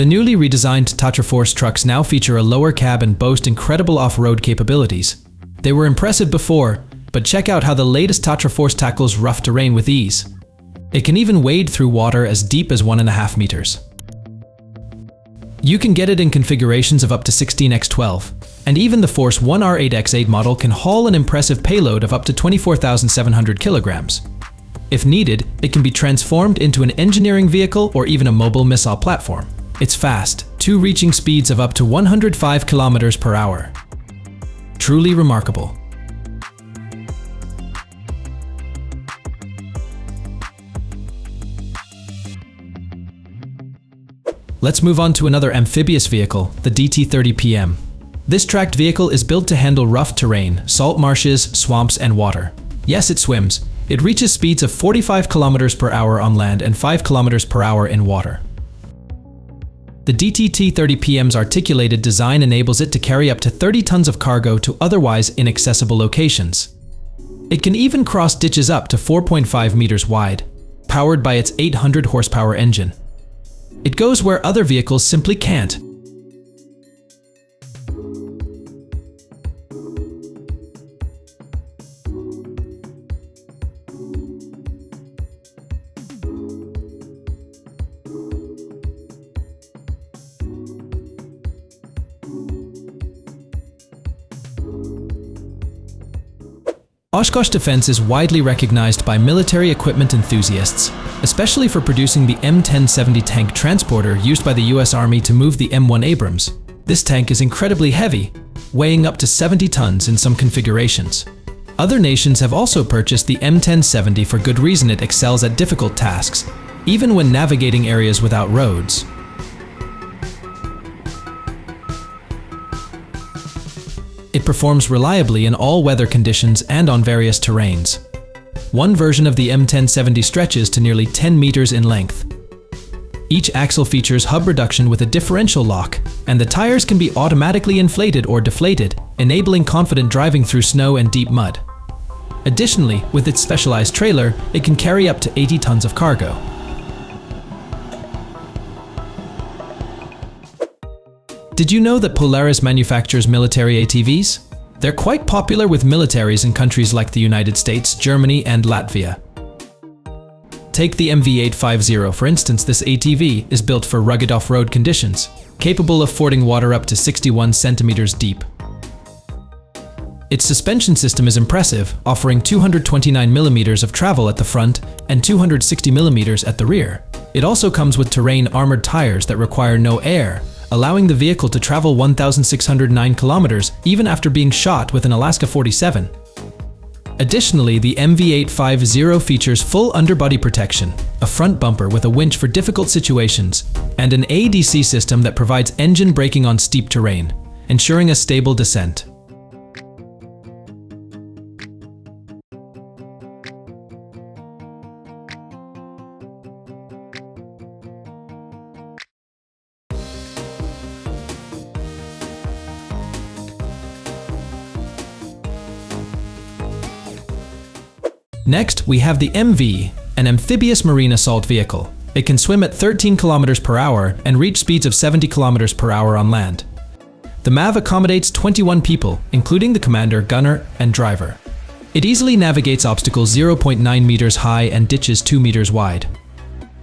The newly redesigned TATRA Force trucks now feature a lower cab and boast incredible off-road capabilities. They were impressive before, but check out how the latest TATRA Force tackles rough terrain with ease. It can even wade through water as deep as 1.5 meters. You can get it in configurations of up to 16x12, and even the Force 1R8x8 model can haul an impressive payload of up to 24,700 kilograms. If needed, it can be transformed into an engineering vehicle or even a mobile missile platform. It's fast, reaching speeds of up to 105 kilometers per hour. Truly remarkable. Let's move on to another amphibious vehicle, the DT30PM. This tracked vehicle is built to handle rough terrain, salt marshes, swamps, and water. Yes, it swims. It reaches speeds of 45 kilometers per hour on land and 5 kilometers per hour in water. The DT30PM's articulated design enables it to carry up to 30 tons of cargo to otherwise inaccessible locations. It can even cross ditches up to 4.5 meters wide, powered by its 800 horsepower engine. It goes where other vehicles simply can't. Oshkosh Defense is widely recognized by military equipment enthusiasts, especially for producing the M1070 tank transporter used by the US Army to move the M1 Abrams. This tank is incredibly heavy, weighing up to 70 tons in some configurations. Other nations have also purchased the M1070 for good reason. It excels at difficult tasks, even when navigating areas without roads. It performs reliably in all weather conditions and on various terrains. One version of the M1070 stretches to nearly 10 meters in length. Each axle features hub reduction with a differential lock, and the tires can be automatically inflated or deflated, enabling confident driving through snow and deep mud. Additionally, with its specialized trailer, it can carry up to 80 tons of cargo. Did you know that Polaris manufactures military ATVs? They're quite popular with militaries in countries like the United States, Germany, and Latvia. Take the MV850 for instance. This ATV is built for rugged off-road conditions, capable of fording water up to 61 centimeters deep. Its suspension system is impressive, offering 229 millimeters of travel at the front and 260 millimeters at the rear. It also comes with terrain armored tires that require no air, allowing the vehicle to travel 1,609 kilometers even after being shot with an Alaska 47. Additionally, the MV850 features full underbody protection, a front bumper with a winch for difficult situations, and an ADC system that provides engine braking on steep terrain, ensuring a stable descent. Next, we have the MV, an amphibious marine assault vehicle. It can swim at 13 kilometers per hour and reach speeds of 70 kilometers per hour on land. The MAV accommodates 21 people, including the commander, gunner, and driver. It easily navigates obstacles 0.9 meters high and ditches 2 meters wide.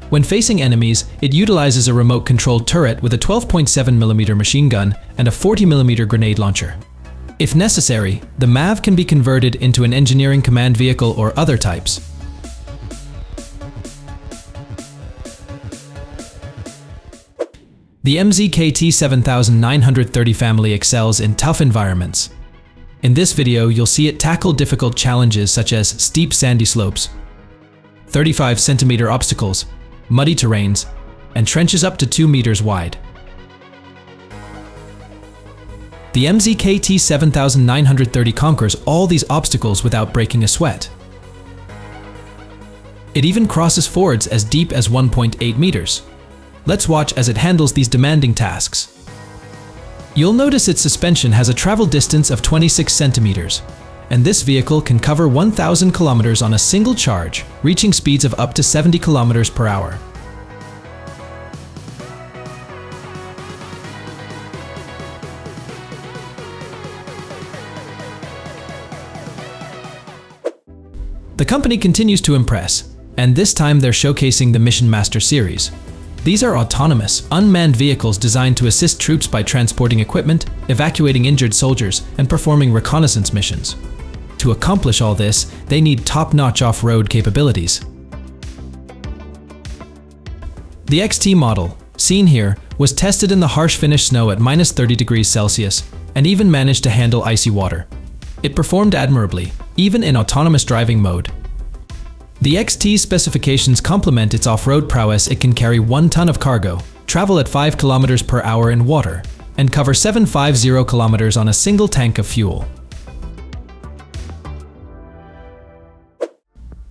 When facing enemies, it utilizes a remote-controlled turret with a 12.7mm machine gun and a 40mm grenade launcher. If necessary, the MAV can be converted into an engineering command vehicle or other types. The MZKT 7930 family excels in tough environments. In this video, you'll see it tackle difficult challenges such as steep sandy slopes, 35cm obstacles, muddy terrains, and trenches up to 2 meters wide. The MZKT 7930 conquers all these obstacles without breaking a sweat. It even crosses fords as deep as 1.8 meters. Let's watch as it handles these demanding tasks. You'll notice its suspension has a travel distance of 26 centimeters, and this vehicle can cover 1,000 kilometers on a single charge, reaching speeds of up to 70 kilometers per hour. The company continues to impress, and this time they're showcasing the Mission Master series. These are autonomous, unmanned vehicles designed to assist troops by transporting equipment, evacuating injured soldiers, and performing reconnaissance missions. To accomplish all this, they need top-notch off-road capabilities. The XT model, seen here, was tested in the harsh Finnish snow at -30 degrees Celsius and even managed to handle icy water. It performed admirably, even in autonomous driving mode. The XT's specifications complement its off-road prowess. It can carry 1 ton of cargo, travel at 5 kilometers per hour in water, and cover 750 kilometers on a single tank of fuel.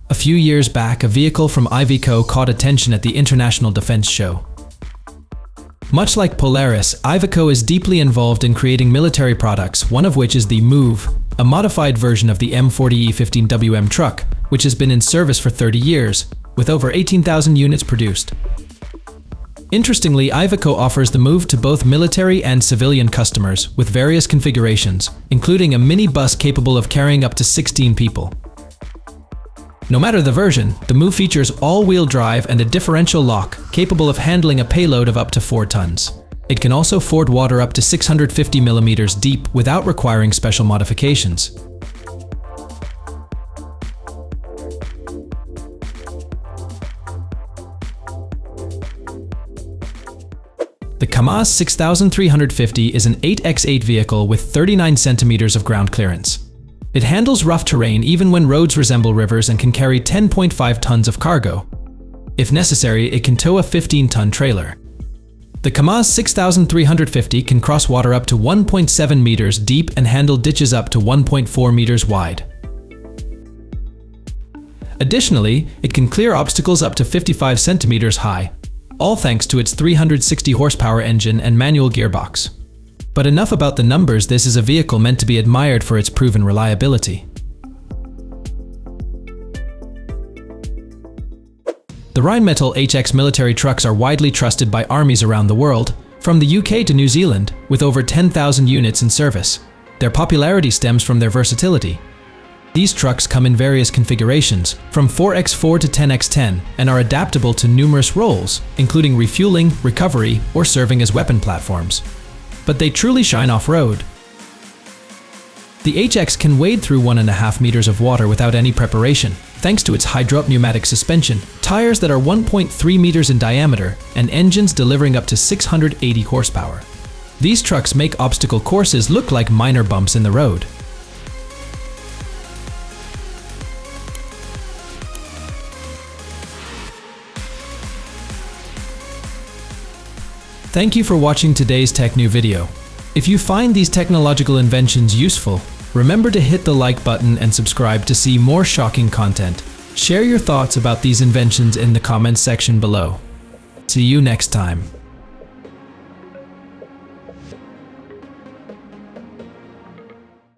A few years back, a vehicle from IVECO caught attention at the International Defense Show. Much like Polaris, IVECO is deeply involved in creating military products, one of which is the MUV, a modified version of the M40E15WM truck, which has been in service for 30 years, with over 18,000 units produced. Interestingly, IVECO offers the MUV to both military and civilian customers with various configurations, including a mini bus capable of carrying up to 16 people. No matter the version, the MUV features all-wheel drive and a differential lock capable of handling a payload of up to 4 tons. It can also ford water up to 650 millimeters deep without requiring special modifications. The KAMAZ 6350 is an 8x8 vehicle with 39 centimeters of ground clearance. It handles rough terrain even when roads resemble rivers and can carry 10.5 tons of cargo. If necessary, it can tow a 15-ton trailer. The KAMAZ 6350 can cross water up to 1.7 meters deep and handle ditches up to 1.4 meters wide. Additionally, it can clear obstacles up to 55 centimeters high, all thanks to its 360 horsepower engine and manual gearbox. But enough about the numbers. This is a vehicle meant to be admired for its proven reliability. The Rheinmetall HX military trucks are widely trusted by armies around the world, from the UK to New Zealand, with over 10,000 units in service. Their popularity stems from their versatility. These trucks come in various configurations, from 4x4 to 10x10, and are adaptable to numerous roles, including refueling, recovery, or serving as weapon platforms. But they truly shine off-road. The HX can wade through 1.5 meters of water without any preparation, thanks to its hydropneumatic suspension, tires that are 1.3 meters in diameter, and engines delivering up to 680 horsepower. These trucks make obstacle courses look like minor bumps in the road. Thank you for watching today's TechNew video. If you find these technological inventions useful, remember to hit the like button and subscribe to see more shocking content. Share your thoughts about these inventions in the comments section below. See you next time.